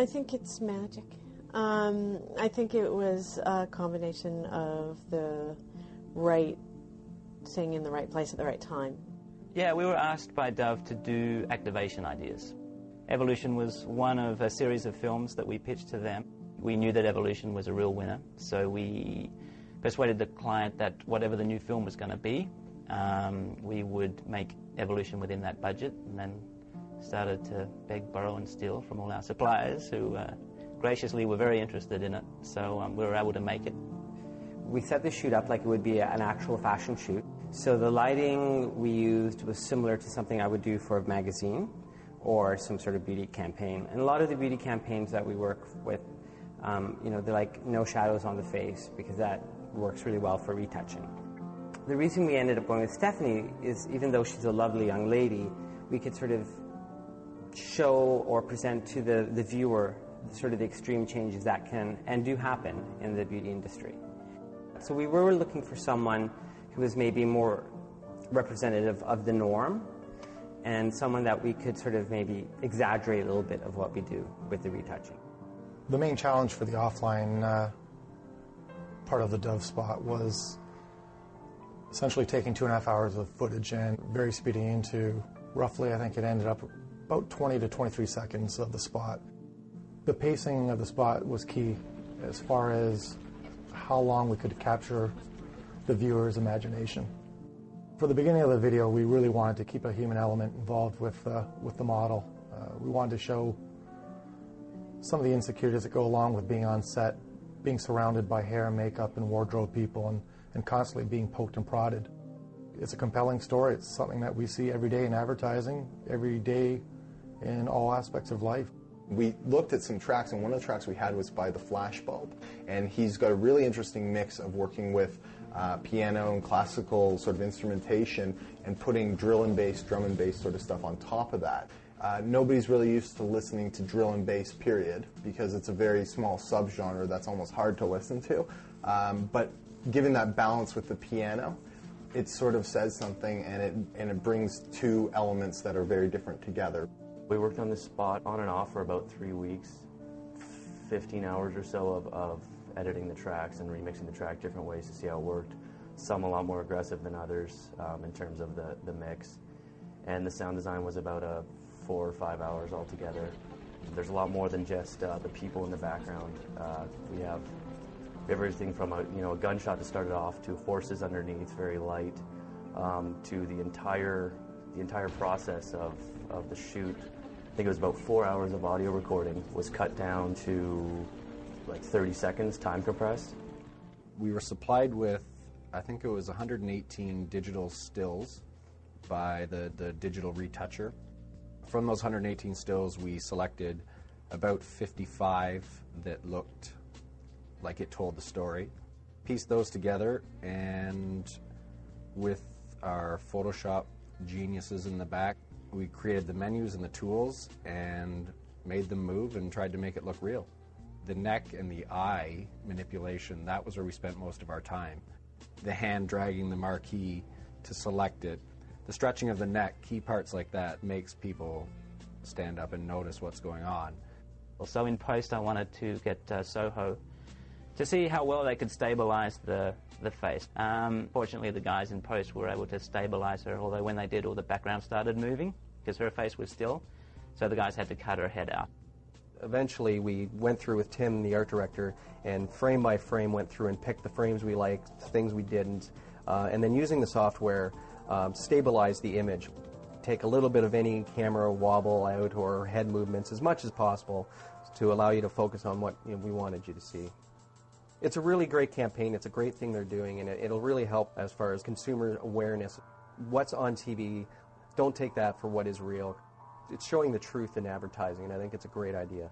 I think it's magic. I think it was a combination of the right thing in the right place at the right time. Yeah, we were asked by Dove to do activation ideas. Evolution was one of a series of films that we pitched to them. We knew that Evolution was a real winner, so we persuaded the client that whatever the new film was going to be, we would make Evolution within that budget, and then started to beg, borrow and steal from all our suppliers who graciously were very interested in it, so we were able to make it. We set the shoot up like it would be an actual fashion shoot. So the lighting we used was similar to something I would do for a magazine or some sort of beauty campaign. And a lot of the beauty campaigns that we work with, they're like no shadows on the face because that works really well for retouching. The reason we ended up going with Stephanie is even though she's a lovely young lady, we could sort of show or present to the viewer sort of the extreme changes that can and do happen in the beauty industry. So we were looking for someone who was maybe more representative of the norm and someone that we could sort of maybe exaggerate a little bit of what we do with the retouching. The main challenge for the offline part of the Dove spot was essentially taking 2.5 hours of footage and very speeding into roughly, I think it ended up about 20 to 23 seconds of the spot. The pacing of the spot was key as far as how long we could capture the viewer's imagination. For the beginning of the video, we really wanted to keep a human element involved with the model. We wanted to show some of the insecurities that go along with being on set, being surrounded by hair and makeup and wardrobe people and constantly being poked and prodded. It's a compelling story. It's something that we see every day in advertising, every day in all aspects of life. We looked at some tracks, and one of the tracks we had was by the Flashbulb, and he's got a really interesting mix of working with piano and classical sort of instrumentation and putting drill and bass, drum and bass sort of stuff on top of that. Nobody's really used to listening to drill and bass, period, because it's a very small subgenre that's almost hard to listen to. But given that balance with the piano, it sort of says something, and it brings two elements that are very different together. We worked on this spot on and off for about 3 weeks, 15 hours or so of editing the tracks and remixing the track different ways to see how it worked. Some a lot more aggressive than others in terms of the mix. And the sound design was about 4 or 5 hours altogether. There's a lot more than just the people in the background. We have everything from a gunshot to start it off to horses underneath, very light, to the entire process of the shoot. I think it was about 4 hours of audio recording was cut down to like 30 seconds, time compressed. We were supplied with, I think it was 118 digital stills by the digital retoucher. From those 118 stills, we selected about 55 that looked like it told the story. Pieced those together, and with our Photoshop geniuses in the back, we created the menus and the tools and made them move and tried to make it look real. The neck and the eye manipulation, that was where we spent most of our time. The hand dragging the marquee to select it. The stretching of the neck, key parts like that, makes people stand up and notice what's going on. So in post I wanted to get Soho to see how well they could stabilize the face. Fortunately, the guys in post were able to stabilize her, although when they did, all the background started moving because her face was still, so the guys had to cut her head out. Eventually, we went through with Tim, the art director, and frame by frame went through and picked the frames we liked, things we didn't, and then using the software, stabilize the image. Take a little bit of any camera wobble out or head movements as much as possible to allow you to focus on what we wanted you to see. It's a really great campaign. It's a great thing they're doing, and it'll really help as far as consumer awareness. What's on TV, don't take that for what is real. It's showing the truth in advertising, and I think it's a great idea.